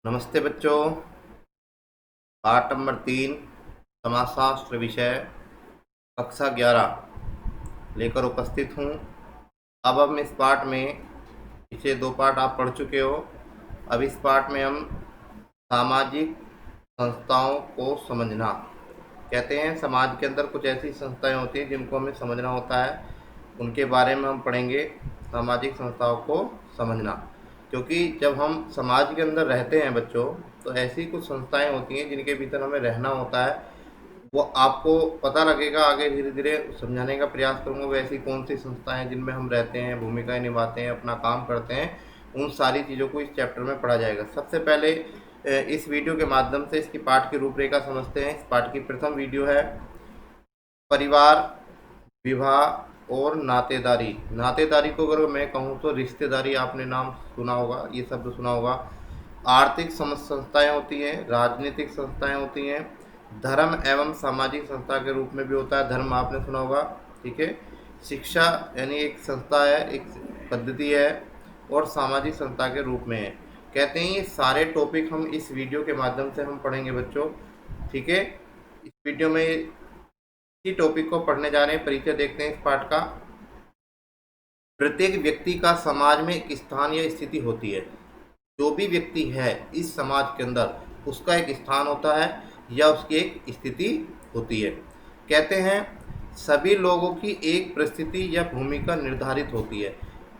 नमस्ते बच्चों। पाठ नंबर 3 समाजशास्त्र विषय कक्षा 11 लेकर उपस्थित हूँ। अब हम इस पाठ में पिछले 2 पाठ आप पढ़ चुके हो। अब इस पाठ में हम सामाजिक संस्थाओं को समझना कहते हैं। समाज के अंदर कुछ ऐसी संस्थाएं होती हैं जिनको हमें समझना होता है, उनके बारे में हम पढ़ेंगे। सामाजिक संस्थाओं को समझना, क्योंकि जब हम समाज के अंदर रहते हैं बच्चों, तो ऐसी कुछ संस्थाएं होती हैं जिनके भीतर हमें रहना होता है। वो आपको पता लगेगा, आगे धीरे धीरे समझाने का प्रयास करूँगा। वो ऐसी कौन सी संस्थाएं जिनमें हम रहते हैं, भूमिकाएं निभाते हैं, अपना काम करते हैं, उन सारी चीज़ों को इस चैप्टर में पढ़ा जाएगा। सबसे पहले इस वीडियो के माध्यम से इसकी पाठ की रूपरेखा समझते हैं। इस पाठ की प्रथम वीडियो है परिवार, विवाह और नातेदारी। नातेदारी को अगर मैं कहूँ तो रिश्तेदारी, आपने नाम सुना होगा, ये शब्द सुना होगा। आर्थिक संस्थाएं होती हैं, राजनीतिक संस्थाएं होती हैं, धर्म एवं सामाजिक संस्था के रूप में भी होता है। धर्म आपने सुना होगा, ठीक है। शिक्षा यानी एक संस्था है, एक पद्धति है, और सामाजिक संस्था के रूप में है। कहते हैं ये सारे टॉपिक हम इस वीडियो के माध्यम से हम पढ़ेंगे बच्चों, ठीक है। इस वीडियो में इसी टॉपिक को पढ़ने जा रहे हैं। परिचय देखते हैं इस पाठ का। प्रत्येक व्यक्ति का समाज में एक स्थान या स्थिति होती है। जो भी व्यक्ति है इस समाज के अंदर, उसका एक स्थान होता है या उसकी एक स्थिति होती है। कहते हैं सभी लोगों की एक परिस्थिति या भूमिका निर्धारित होती है।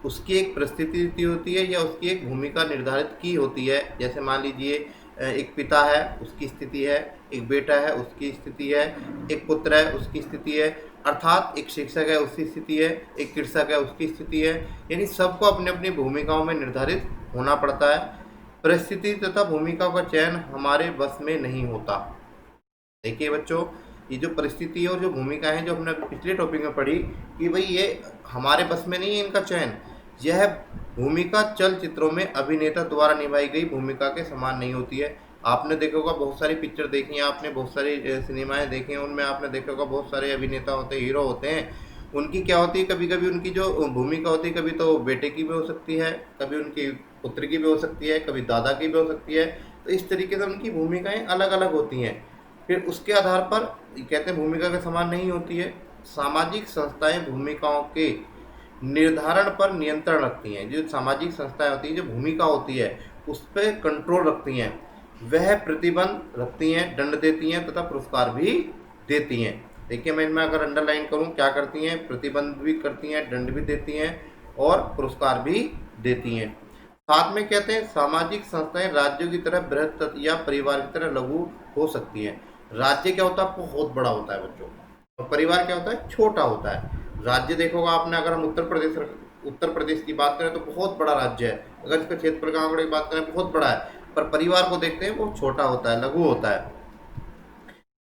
उसकी एक परिस्थिति होती है या उसकी एक भूमिका निर्धारित की होती है। जैसे मान लीजिए एक पिता है, उसकी स्थिति है, एक बेटा है, उसकी स्थिति है, एक पुत्र है, उसकी स्थिति है, अर्थात एक शिक्षक है, उसकी स्थिति है, एक कृषक है, उसकी स्थिति है। यानी सबको अपनी अपनी भूमिकाओं में निर्धारित होना पड़ता है। परिस्थिति तथा भूमिका का चयन हमारे बस में नहीं होता। देखिए बच्चों, ये जो परिस्थिति और जो भूमिका है, जो हमने पिछले टॉपिक में पढ़ी कि भाई ये हमारे बस में नहीं है इनका चयन। यह भूमिका चलचित्रों में अभिनेता द्वारा निभाई गई भूमिका के समान नहीं होती है। आपने देखा होगा, बहुत सारी पिक्चर देखी हैं आपने, बहुत सारी सिनेमाएं देखी हैं, उनमें आपने देखा होगा बहुत सारे अभिनेता होते हैं, हीरो होते हैं। उनकी क्या होती है, कभी कभी उनकी जो भूमिका होती है, कभी तो बेटे की भी हो सकती है, कभी उनकी पुत्र की भी हो सकती है, कभी दादा की भी हो सकती है। तो इस तरीके से उनकी भूमिकाएं अलग अलग होती हैं। फिर उसके आधार पर कहते हैं भूमिका के समान नहीं होती है। सामाजिक संस्थाएं भूमिकाओं के निर्धारण पर नियंत्रण रखती हैं। जो सामाजिक संस्थाएं होती हैं, जो भूमिका होती है, उस पर कंट्रोल रखती हैं। वह प्रतिबंध रखती हैं, दंड देती हैं तथा पुरस्कार भी देती हैं। देखिए मैं इनमें अगर अंडरलाइन करूं, क्या करती हैं, प्रतिबंध भी करती हैं, दंड भी देती हैं और पुरस्कार भी देती हैं। साथ में कहते हैं सामाजिक संस्थाएं राज्यों की तरह बृहत या परिवार की तरह लघु हो सकती हैं। राज्य क्या होता है, बहुत बड़ा होता है बच्चों, और परिवार क्या होता है, छोटा होता है। राज्य देखोगा आपने, अगर हम उत्तर प्रदेश की बात करें तो बहुत बड़ा राज्य है। अगर इसका क्षेत्रफल का आंकड़े की बात करें बहुत बड़ा है, पर परिवार को देखते हैं वो छोटा होता है, लघु होता है।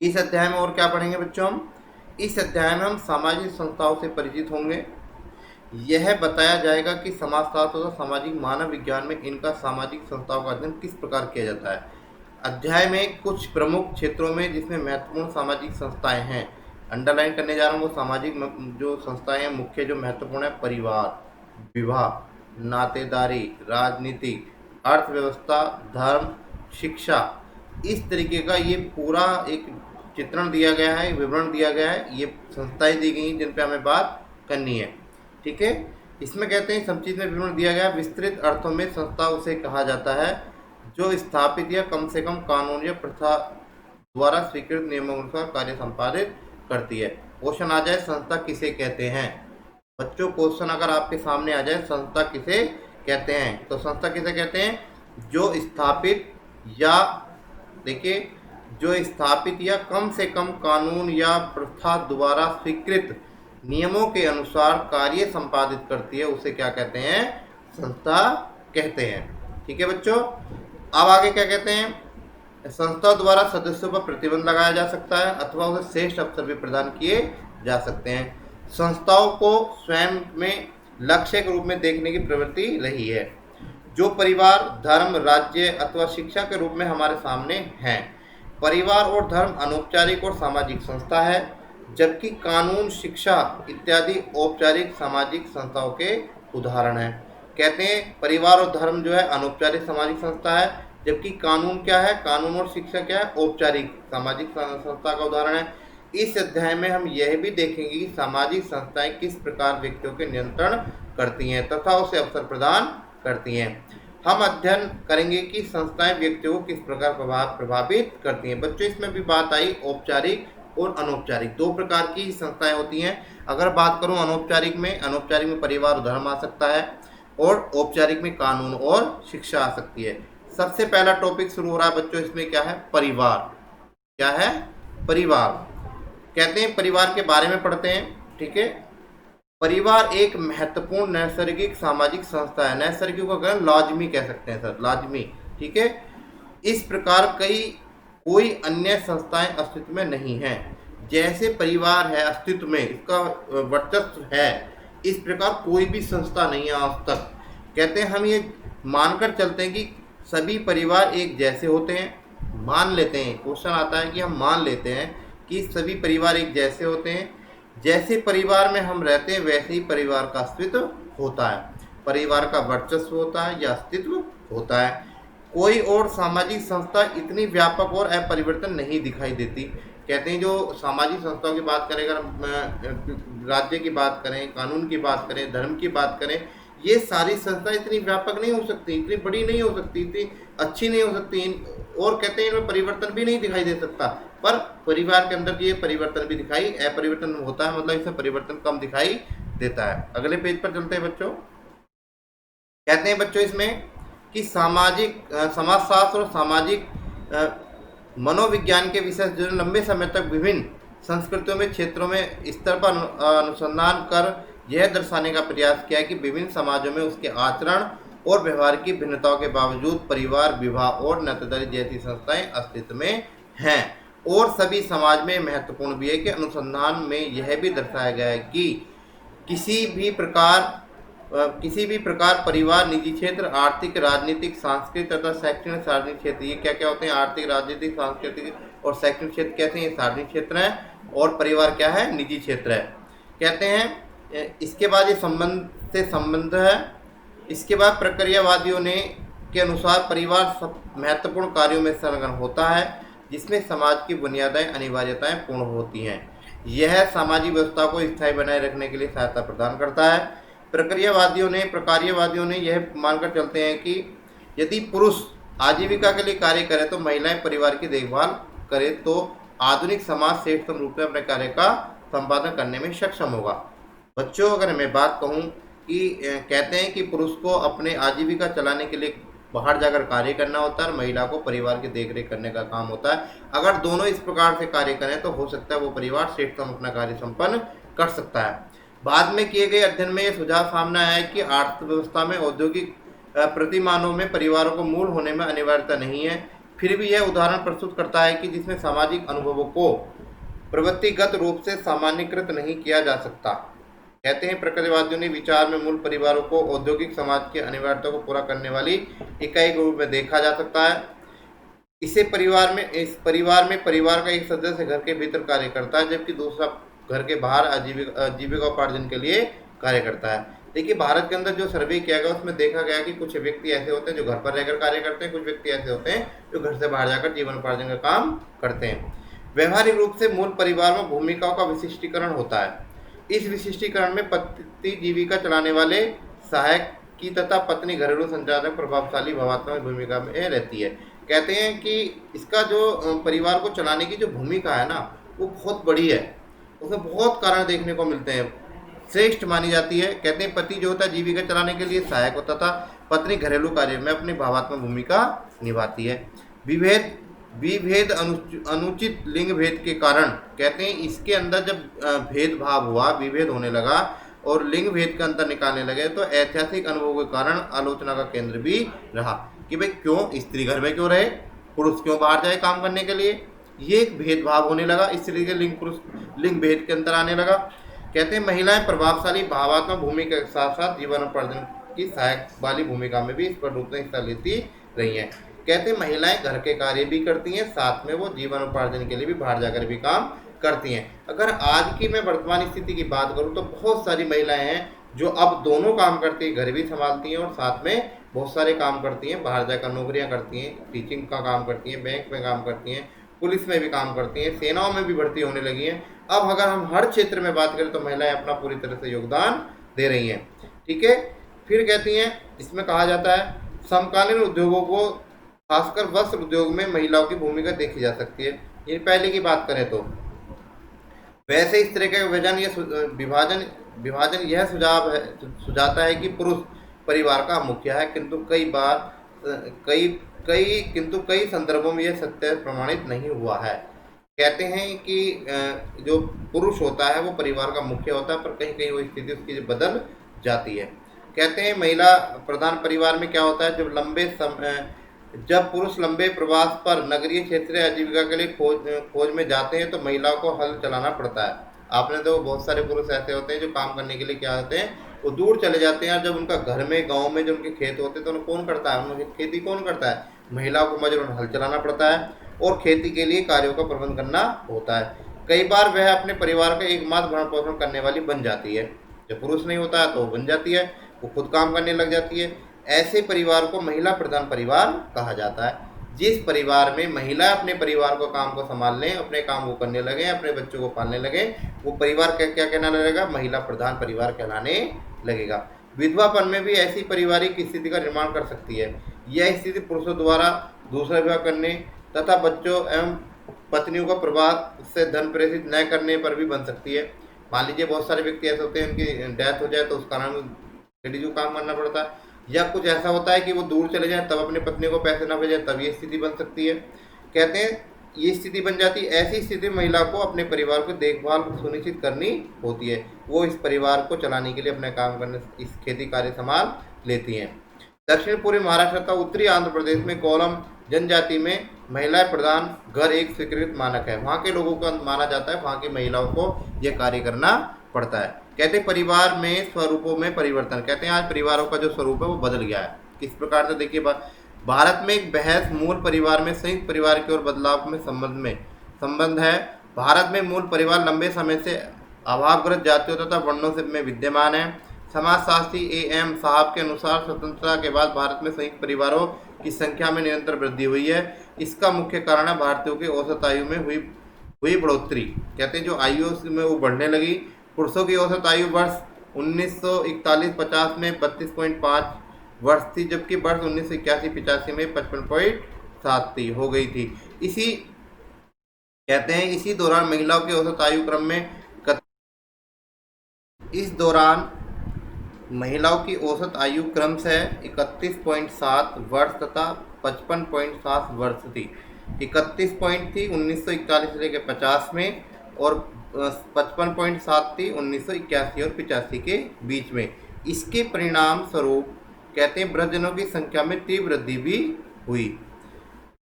इस अध्याय में और क्या पढ़ेंगे बच्चों हम? इस अध्याय में हम सामाजिक संस्थाओं से परिचित होंगे। यह बताया जाएगा कि समाजशास्त्र तथा सामाजिक मानव विज्ञान में इनका सामाजिक संस्थाओं का अध्ययन किस प्रकार किया जाता है। अध्याय में कुछ प्रमुख क्षेत्रों में जिसमें महत्वपूर्ण सामाजिक संस्थाएं हैं, अंडरलाइन करने जा रहा हूँ। वो सामाजिक जो संस्थाएं हैं मुख्य जो महत्वपूर्ण है, परिवार, विवाह, नातेदारी, राजनीति, अर्थव्यवस्था, धर्म, शिक्षा। इस तरीके का ये पूरा एक चित्रण दिया गया है, विवरण दिया गया है। ये संस्थाएं दी गई हैं जिन पे हमें बात करनी है, ठीक है। इसमें कहते हैं सब चीज़ में विवरण दिया गया। विस्तृत अर्थों में संस्था उसे कहा जाता है जो स्थापित या कम से कम कानून या प्रथा द्वारा स्वीकृत नियमों के अनुसार कार्य संपादित करती है। क्वेश्चन आ जाए, संस्था किसे कहते हैं? बच्चों क्वेश्चन अगर आपके सामने आ जाए, संस्था किसे कहते हैं, तो संस्था किसे कहते हैं? जो स्थापित या देखिए, जो स्थापित या कम से कम कानून या प्रथा द्वारा स्वीकृत नियमों के अनुसार कार्य संपादित करती है, उसे क्या कहते हैं? संस्था कहते हैं, ठीक है बच्चों। अब आगे क्या कहते हैं? संस्था द्वारा सदस्यों पर प्रतिबंध लगाया जा सकता है अथवा उसे श्रेष्ठ अवसर भी प्रदान किए जा सकते हैं। संस्थाओं को स्वयं में लक्ष्य के रूप में देखने की प्रवृत्ति रही है, जो परिवार, धर्म, राज्य अथवा शिक्षा के रूप में हमारे सामने हैं। परिवार और धर्म अनौपचारिक और सामाजिक संस्था है, जबकि कानून, शिक्षा इत्यादि औपचारिक सामाजिक संस्थाओं के उदाहरण हैं। कहते हैं परिवार और धर्म जो है अनौपचारिक सामाजिक संस्था है, जबकि कानून क्या है, कानून और शिक्षा क्या है, औपचारिक सामाजिक संस्था का उदाहरण है। इस अध्याय में हम यह भी देखेंगे कि सामाजिक संस्थाएं किस प्रकार व्यक्तियों के नियंत्रण करती हैं तथा उसे अवसर प्रदान करती हैं। हम अध्ययन करेंगे कि संस्थाएं व्यक्तियों को किस प्रकार प्रभावित करती हैं। बच्चों, इसमें भी बात आई औपचारिक और अनौपचारिक, दो प्रकार की संस्थाएं होती हैं। अगर बात करूं अनौपचारिक में परिवार और धर्म आ सकता है, और औपचारिक में कानून और शिक्षा आ सकती है। सबसे पहला टॉपिक शुरू हो रहा है बच्चों, इसमें क्या है, परिवार। क्या है, परिवार। कहते हैं परिवार के बारे में पढ़ते हैं, ठीक है। परिवार एक महत्वपूर्ण नैसर्गिक सामाजिक संस्था है। नैसर्गिक को अगर लाजमी कह सकते हैं सर, लाजमी, ठीक है। इस प्रकार कोई अन्य संस्थाएं अस्तित्व में नहीं हैं। जैसे परिवार है अस्तित्व में, इसका वर्चस्व है, इस प्रकार कोई भी संस्था नहीं है आज तक। कहते हैं हम ये मानकर चलते हैं कि सभी परिवार एक जैसे होते हैं। मान लेते हैं, क्वेश्चन आता है कि हम मान लेते हैं कि सभी परिवार एक जैसे होते हैं। जैसे परिवार में हम रहते हैं वैसे ही परिवार का अस्तित्व होता है, परिवार का वर्चस्व होता है या अस्तित्व होता है। कोई और सामाजिक संस्था इतनी व्यापक और अपरिवर्तन नहीं दिखाई देती। कहते हैं जो सामाजिक संस्थाओं की बात करें, अगर राज्य की बात करें, कानून की बात करें, धर्म की बात करें, ये सारी संस्थाएं इतनी व्यापक नहीं हो सकती, इतनी बड़ी नहीं हो सकती, इतनी अच्छी नहीं हो सकती, और कहते हैं इनमें परिवर्तन भी नहीं दिखाई दे सकता। पर परिवार के अंदर ये परिवर्तन भी दिखाई अपरिवर्तन होता है, मतलब इसमें परिवर्तन कम दिखाई देता है। अगले पेज पर चलते हैं बच्चों। कहते हैं बच्चों इसमें कि समाजशास्त्र और सामाजिक मनोविज्ञान के विषय जो लंबे समय तक विभिन्न संस्कृतियों में क्षेत्रों में स्तर पर अनुसंधान कर यह दर्शाने का प्रयास किया कि विभिन्न समाजों में उसके आचरण और व्यवहार की भिन्नताओं के बावजूद परिवार, विवाह और नातेदारी जैसी संस्थाएं अस्तित्व में हैं। और सभी समाज में महत्वपूर्ण भी है कि अनुसंधान में यह भी दर्शाया गया है कि किसी भी प्रकार परिवार, निजी क्षेत्र, आर्थिक, राजनीतिक, सांस्कृतिक तथा शैक्षणिक सार्वजनिक क्षेत्र, ये क्या क्या होते हैं, आर्थिक, राजनीतिक, सांस्कृतिक और शैक्षणिक क्षेत्र कैसे हैं, सार्वजनिक क्षेत्र है, और परिवार क्या है, निजी क्षेत्र है। कहते हैं इसके बाद ये संबंध है। इसके बाद प्रक्रियावादियों ने के अनुसार परिवार महत्वपूर्ण कार्यों में संलग्न होता है जिसमें समाज की बुनियादी अनिवार्यताएं पूर्ण होती हैं। यह सामाजिक व्यवस्था को स्थायी बनाए रखने के लिए सहायता प्रदान करता है। प्रकार्यवादियों ने यह मानकर चलते हैं कि यदि पुरुष आजीविका के लिए कार्य करे तो महिलाएं परिवार की देखभाल करे तो आधुनिक समाज श्रेष्ठतम रूप में अपने कार्य का संपादन करने में सक्षम होगा। बच्चों, अगर मैं बात कहूँ कि कहते हैं कि पुरुष को अपने आजीविका चलाने के लिए बाहर जाकर कार्य करना होता है और महिला को परिवार की देखरेख करने का काम होता है। अगर दोनों इस प्रकार से कार्य करें तो हो सकता है वो परिवार श्रेष्ठतम अपना कार्य संपन्न कर सकता है। बाद में किए गए अध्ययन में यह सुझाव सामने आया है कि अर्थव्यवस्था में औद्योगिक प्रतिमानों में परिवारों को मूल होने में अनिवार्यता नहीं है। फिर भी यह उदाहरण प्रस्तुत करता है कि जिसमें सामाजिक अनुभवों को प्रवृत्तिगत रूप से सामान्यीकृत नहीं किया जा सकता। कहते हैं प्रकृतिवादियों ने विचार में मूल परिवारों को औद्योगिक समाज की अनिवार्यता को पूरा करने वाली इकाई के रूप में देखा जा सकता है। इस परिवार में परिवार का एक सदस्य घर के भीतर कार्य करता है जबकि दूसरा घर के बाहर आजीविका उपार्जन के लिए कार्य करता है। देखिए, भारत के अंदर जो सर्वे किया गया उसमें देखा गया कि कुछ व्यक्ति ऐसे होते हैं जो घर पर रहकर कार्य करते हैं, कुछ व्यक्ति ऐसे होते हैं जो घर से बाहर जाकर जीवन उपार्जन का काम करते हैं। व्यवहारिक रूप से मूल परिवार में भूमिकाओं का विशिष्टीकरण होता है। इस विशिष्टीकरण में पति जीविका चलाने वाले सहायक की तथा पत्नी घरेलू संचालक प्रभावशाली भावात्मक भूमिका में रहती है। कहते हैं कि इसका जो परिवार को चलाने की जो भूमिका है ना वो बहुत बड़ी है, उसमें बहुत कारण देखने को मिलते हैं, श्रेष्ठ मानी जाती है। कहते हैं पति जो होता है जीविका चलाने के लिए सहायक होता था, पत्नी घरेलू कार्य में अपनी भावात्मक भूमिका निभाती है। विभेद अनुचित लिंग भेद के कारण, कहते हैं इसके अंदर जब भेदभाव हुआ, विभेद होने लगा और लिंग भेद का अंतर निकालने लगे तो ऐतिहासिक अनुभवों के कारण आलोचना का केंद्र भी रहा कि भाई क्यों स्त्री घर में क्यों रहे, पुरुष क्यों बाहर जाए काम करने के लिए। ये एक भेदभाव होने लगा, इसलिए के लिंग भेद के अंतर आने लगा। कहते हैं महिलाएं प्रभावशाली भावात्मक भूमिका के साथ साथ जीवन उपार्जन की सहायक वाली भूमिका में भी स्पष्ट रूप से हिस्सा लेती रही हैं। कहते हैं महिलाएं घर के कार्य भी करती हैं, साथ में वो जीवन उपार्जन के लिए भी बाहर जाकर भी काम करती हैं। अगर आज की मैं वर्तमान स्थिति की बात करूं तो बहुत सारी महिलाएं हैं जो अब दोनों काम करती है, घर भी संभालती हैं और साथ में बहुत सारे काम करती हैं, बाहर जाकर नौकरियां करती हैं, टीचिंग का काम करती हैं, बैंक में काम करती हैं, पुलिस में भी काम करती हैं, सेनाओं में भी भर्ती होने लगी हैं। अब अगर हम हर क्षेत्र में बात करें तो महिलाएं अपना पूरी तरह से योगदान दे रही हैं। ठीक है, फिर कहती हैं, इसमें कहा जाता है समकालीन उद्योगों को खासकर वस्त्र उद्योग में महिलाओं की भूमिका देखी जा सकती है। ये पहले की बात करें तो वैसे इस तरह का विभाजन विभाजन यह सुझाता है कि पुरुष परिवार का मुखिया है, किंतु कई कई संदर्भों में यह सत्य प्रमाणित नहीं हुआ है। कहते हैं कि जो पुरुष होता है वो परिवार का मुखिया होता है, पर कहीं कहीं वो स्थिति उसकी बदल जाती है। कहते हैं महिला प्रधान परिवार में क्या होता है, जब पुरुष लंबे प्रवास पर नगरीय क्षेत्रीय आजीविका के लिए खोज में जाते हैं तो महिलाओं को हल चलाना पड़ता है। आपने तो बहुत सारे पुरुष ऐसे होते हैं जो काम करने के लिए क्या होते हैं, वो दूर चले जाते हैं। जब उनका घर में गांव में जो उनके खेत होते हैं तो उन्हें कौन करता है, उनकी खेती कौन करता है, महिलाओं को मजबूरन हल चलाना पड़ता है और खेती के लिए कार्यों का प्रबंध करना होता है। कई बार वह अपने परिवार का एकमात्र भरण पोषण करने वाली बन जाती है। जब पुरुष नहीं होता है तो वो बन जाती है, वो खुद काम करने लग जाती है। ऐसे परिवार को महिला प्रधान परिवार कहा जाता है। जिस परिवार में महिला अपने परिवार को काम को संभाल लें, अपने काम को करने लगे, अपने बच्चों को पालने लगे, वो परिवार क्या कहना लगेगा, महिला प्रधान परिवार कहलाने लगेगा। विधवापन में भी ऐसी पारिवारिक स्थिति का निर्माण कर सकती है। यह स्थिति पुरुषों द्वारा दूसरा विवाह करने तथा बच्चों एवं पत्नियों का प्रभाव से धन प्रेषित न करने पर भी बन सकती है। मान लीजिए बहुत सारे व्यक्ति ऐसे होते हैं, उनकी डेथ हो जाए तो उस कारण लेडीज को काम करना पड़ता है, या कुछ ऐसा होता है कि वो दूर चले जाए तब अपनी पत्नी को पैसे ना भेजें, तब ये स्थिति बन सकती है। कहते हैं ये स्थिति बन जाती है। ऐसी स्थिति में महिला को अपने परिवार को देखभाल सुनिश्चित करनी होती है। वो इस परिवार को चलाने के लिए अपने काम करने इस खेती कार्य संभाल लेती हैं। दक्षिण पूर्वी महाराष्ट्र तथा उत्तरी आंध्र प्रदेश में कोलम जनजाति में महिला प्रधान घर एक स्वीकृत मानक है। वहाँ के लोगों का माना जाता है, वहाँ की महिलाओं को यह कार्य करना पड़ता है। कहते हैं परिवार में स्वरूपों में परिवर्तन। कहते हैं आज परिवारों का जो स्वरूप है वो बदल गया है। किस प्रकार से, देखिए भारत में एक बहस मूल परिवार में संयुक्त परिवार की ओर बदलाव में संबंध है। भारत में मूल परिवार लंबे समय से अभावग्रस्त जातियों तथा वर्णों से में विद्यमान है। समाजशास्त्री A.M. साहब के अनुसार स्वतंत्रता के बाद भारत में संयुक्त परिवारों की संख्या में निरंतर वृद्धि हुई है। इसका मुख्य कारण है भारतीयों की औसत आयु में हुई बढ़ोतरी। कहते हैं जो आयु में वो बढ़ने लगी। पुरुषों की औसत आयु वर्ष 1941-50 में 32.5 वर्ष थी, जबकि वर्ष 1981-85 में 55.7 हो गई थी। इसी दौरान महिलाओं की औसत आयु क्रम में इस दौरान महिलाओं की औसत आयु क्रम से 31.7 वर्ष तथा 55.7 वर्ष थी। 31 पॉइंट थी 1941 से लेकर 50 में और 55.7 थी 1981 और 85 के बीच में। इसके परिणाम स्वरूप कहते हैं वृद्धजनों की संख्या में तीव्र वृद्धि भी हुई।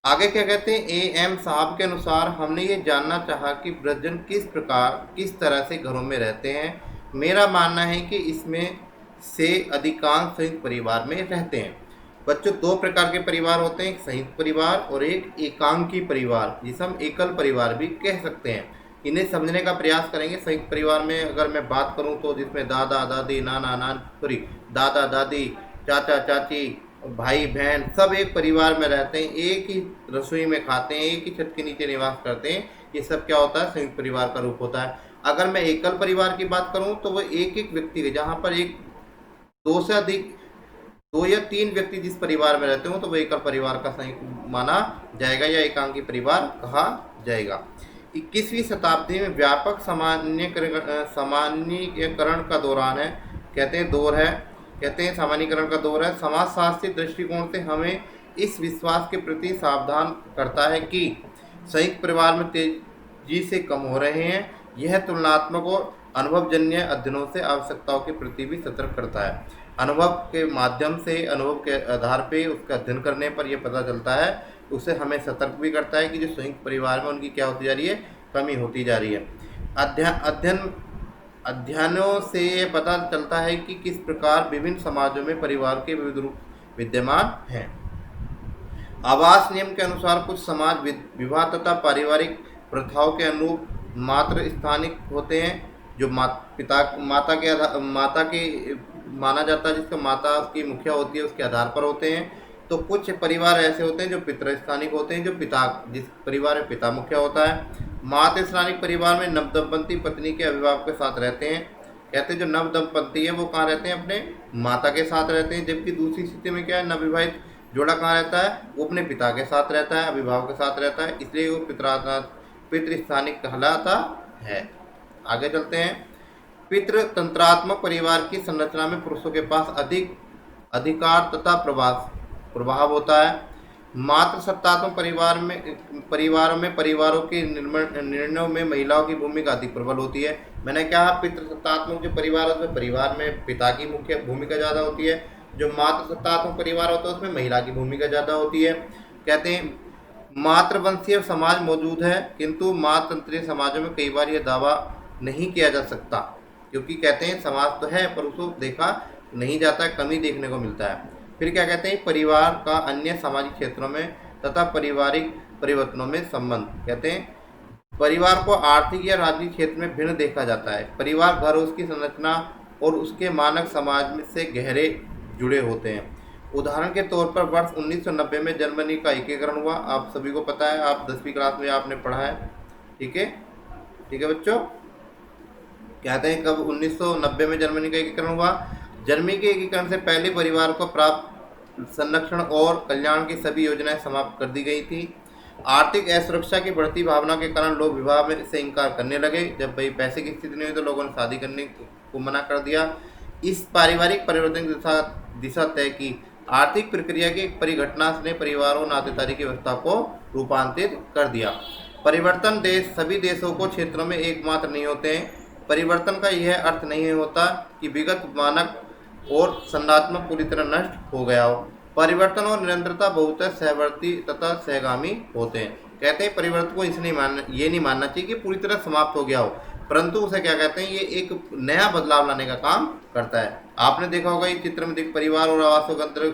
आगे क्या कहते हैं, A.M. साहब के अनुसार हमने ये जानना चाहा कि वृद्धजन किस तरह से घरों में रहते हैं। मेरा मानना है कि इसमें से अधिकांश संयुक्त परिवार में रहते हैं। बच्चों, दो प्रकार के परिवार होते हैं, एक संयुक्त परिवार और एक एकांकी परिवार, जिसे हम एकल परिवार भी कह सकते हैं। इन्हें समझने का प्रयास करेंगे। संयुक्त परिवार में अगर मैं बात करूं तो जिसमें दादा दादी दादा दादी चाचा चाची भाई बहन सब एक परिवार में रहते हैं, एक ही रसोई में खाते हैं, एक ही छत के नीचे निवास करते हैं। ये सब क्या होता है, संयुक्त परिवार का रूप होता है। अगर मैं एकल परिवार की बात करूं तो वो एक व्यक्ति है, जहाँ पर दो से अधिक 2 या 3 व्यक्ति जिस परिवार में रहते हो तो वो एकल परिवार का संयुक्त माना जाएगा या एकांकी परिवार कहा जाएगा। 21वीं शताब्दी में व्यापक सामान्यीकरण का दौरान है। कहते हैं सामान्यीकरण का दौर है। समाजशास्त्री दृष्टिकोण से हमें इस विश्वास के प्रति सावधान करता है कि संयुक्त परिवार में तेजी से कम हो रहे हैं। यह तुलनात्मक और अनुभवजन्य अध्ययनों से आवश्यकताओं के प्रति भी सतर्क करता है। अनुभव के माध्यम से, अनुभव के आधार पे उसका अध्ययन करने पर यह पता चलता है, उसे हमें सतर्क भी करता है कि जो संयुक्त परिवार में उनकी क्या होती जा रही है, कमी होती जा रही है। अध्ययनों से ये पता चलता है कि किस प्रकार विभिन्न समाजों में परिवार के विविध रूप विद्यमान हैं। आवास नियम के अनुसार कुछ समाज विवाह तथा पारिवारिक प्रथाओं के अनुरूप मात्र स्थानिक होते हैं, जो माता के माना जाता है, जिसका माता उसकी मुखिया होती है, उसके आधार पर होते हैं। तो कुछ परिवार ऐसे होते हैं जो पितृस्थानिक होते हैं, जो पिता, जिस परिवार में पिता मुखिया होता है। मातृस्थानिक परिवार में नवदंपति पत्नी के अभिभावक के साथ रहते हैं। कहते हैं जो नव दंपति है वो कहाँ रहते हैं, अपने माता के साथ रहते हैं। जबकि दूसरी स्थिति में क्या है, नवविवाहित जोड़ा कहाँ रहता है, वो अपने पिता के साथ रहता है, अभिभावक के साथ रहता है, इसलिए वो पितृस्थानिक कहलाता है। आगे चलते हैं। पितृतंत्रात्मक परिवार की संरचना में पुरुषों के पास अधिक अधिकार तथा प्रभाव होता है। मातृसत्तात्मक परिवारों के निर्णयों में महिलाओं की भूमिका अधिक प्रबल होती है। मैंने कहा पितृसत्तात्मक जो परिवार होता है, परिवार में पिता की मुख्य भूमिका ज़्यादा होती है। जो मातृसत्तात्मक परिवार होता है उसमें महिला की भूमिका ज़्यादा होती है। कहते हैं मातृवंशीय समाज मौजूद है, किंतु मातृतंत्रीय समाजों में कई बार यह दावा नहीं किया जा सकता, क्योंकि कहते हैं समाज तो है पर उसको देखा नहीं जाता, कमी देखने को मिलता है। फिर क्या कहते हैं, परिवार का अन्य सामाजिक क्षेत्रों में तथा पारिवारिक परिवर्तनों में संबंध। कहते हैं परिवार को आर्थिक या राजनीतिक क्षेत्र में भिन्न देखा जाता है। परिवार घर, उसकी संरचना और उसके मानक समाज में से गहरे जुड़े होते हैं। उदाहरण के तौर पर वर्ष 1990 में जर्मनी का एकीकरण हुआ। आप सभी को पता है, आप 10वीं क्लास में आपने पढ़ा है। ठीक है, ठीक है बच्चों। कहते हैं कब 1990 में जर्मनी का एकीकरण हुआ। जर्मनी के एकीकरण से पहले परिवार को प्राप्त संरक्षण और कल्याण की सभी योजनाएं समाप्त कर दी गई थी। आर्थिक असुरक्षा की बढ़ती भावना के कारण लोग विवाह में से इनकार करने लगे। जब भाई पैसे की स्थिति नहीं हुई तो लोगों ने शादी करने को मना कर दिया। इस पारिवारिक परिवर्तन की दिशा तय की। आर्थिक प्रक्रिया की परिघटना ने परिवार और नातेदारी की व्यवस्था को रूपांतरित कर दिया। परिवर्तन सभी देशों को क्षेत्रों में एकमात्र नहीं होते हैं। परिवर्तन का यह अर्थ नहीं होता कि विगत मानक और संरचनात्मक पूरी तरह नष्ट हो गया हो। परिवर्तन और निरंतरता बहुत सहवर्ती तथा सहगामी होते हैं। कहते हैं परिवर्तन को ये नहीं मानना चाहिए कि पूरी तरह समाप्त हो गया हो, परंतु उसे क्या कहते हैं, ये एक नया बदलाव लाने का काम करता है। आपने देखा होगा इस चित्र में परिवार और आवासों के अंतर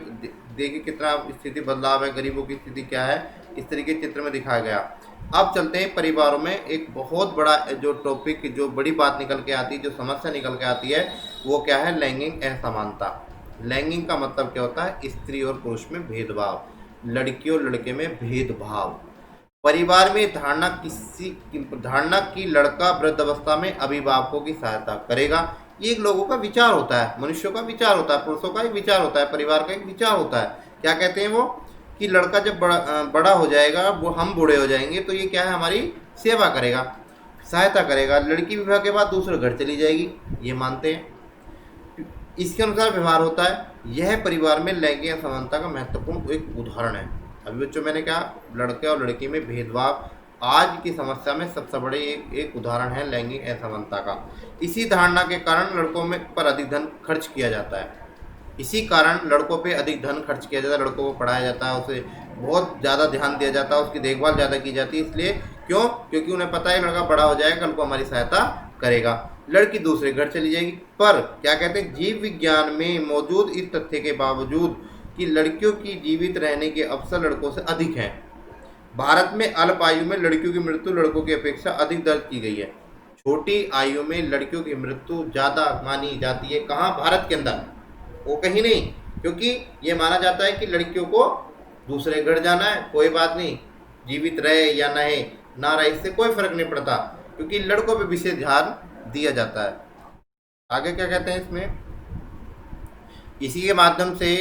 देखिए कितना स्थिति बदलाव है, गरीबों की स्थिति क्या है, इस तरीके के चित्र में दिखाया गया। अब चलते हैं परिवारों में एक बहुत बड़ा जो टॉपिक, जो बड़ी बात निकल के आती है, जो समस्या निकल के आती है, वो क्या है, लैंगिक असमानता। लैंगिक का मतलब क्या होता है, स्त्री और पुरुष में भेदभाव, लड़की और लड़के में भेदभाव। परिवार में धारणा की लड़का वृद्धावस्था में अभिभावकों की सहायता करेगा। ये एक लोगों का विचार होता है, मनुष्यों का विचार होता है, पुरुषों का एक विचार होता है, परिवार का एक विचार होता है। क्या कहते हैं वो, कि लड़का जब बड़ा हो जाएगा, वो हम बूढ़े हो जाएंगे तो ये क्या है, हमारी सेवा करेगा, सहायता करेगा। लड़की विवाह के बाद दूसरे घर चली जाएगी, ये मानते हैं, इसके अनुसार व्यवहार होता है। यह परिवार में लैंगिक असमानता का महत्वपूर्ण एक उदाहरण है। अभी बच्चों मैंने कहा लड़के और लड़की में भेदभाव आज की समस्या में सबसे बड़े एक उदाहरण है लैंगिक असमानता का। इसी धारणा के कारण लड़कों में पर अधिक धन खर्च किया जाता है। इसी कारण लड़कों पे अधिक धन खर्च किया जाता है, लड़कों को पढ़ाया जाता है, उसे बहुत ज़्यादा ध्यान दिया जाता है, उसकी देखभाल ज़्यादा की जाती है। इसलिए क्यों, क्योंकि उन्हें पता है लड़का बड़ा हो जाएगा, कल को हमारी सहायता करेगा, लड़की दूसरे घर चली जाएगी। पर क्या कहते हैं, जीव विज्ञान में मौजूद इस तथ्य के बावजूद कि लड़कियों की जीवित रहने के अवसर लड़कों से अधिक हैं, भारत में अल्प आयु में लड़कियों की मृत्यु लड़कों की अपेक्षा अधिक दर्ज की गई है। छोटी आयु में लड़कियों की मृत्यु ज़्यादा मानी जाती है। कहाँ, भारत के अंदर, वो कहीं नहीं, क्योंकि ये माना जाता है कि लड़कियों को दूसरे घर जाना है, कोई बात नहीं, जीवित रहे या ना रहे, इससे कोई फर्क नहीं पड़ता, क्योंकि लड़कों पे विशेष ध्यान दिया जाता है। आगे क्या कहते हैं इसमें, इसी के माध्यम से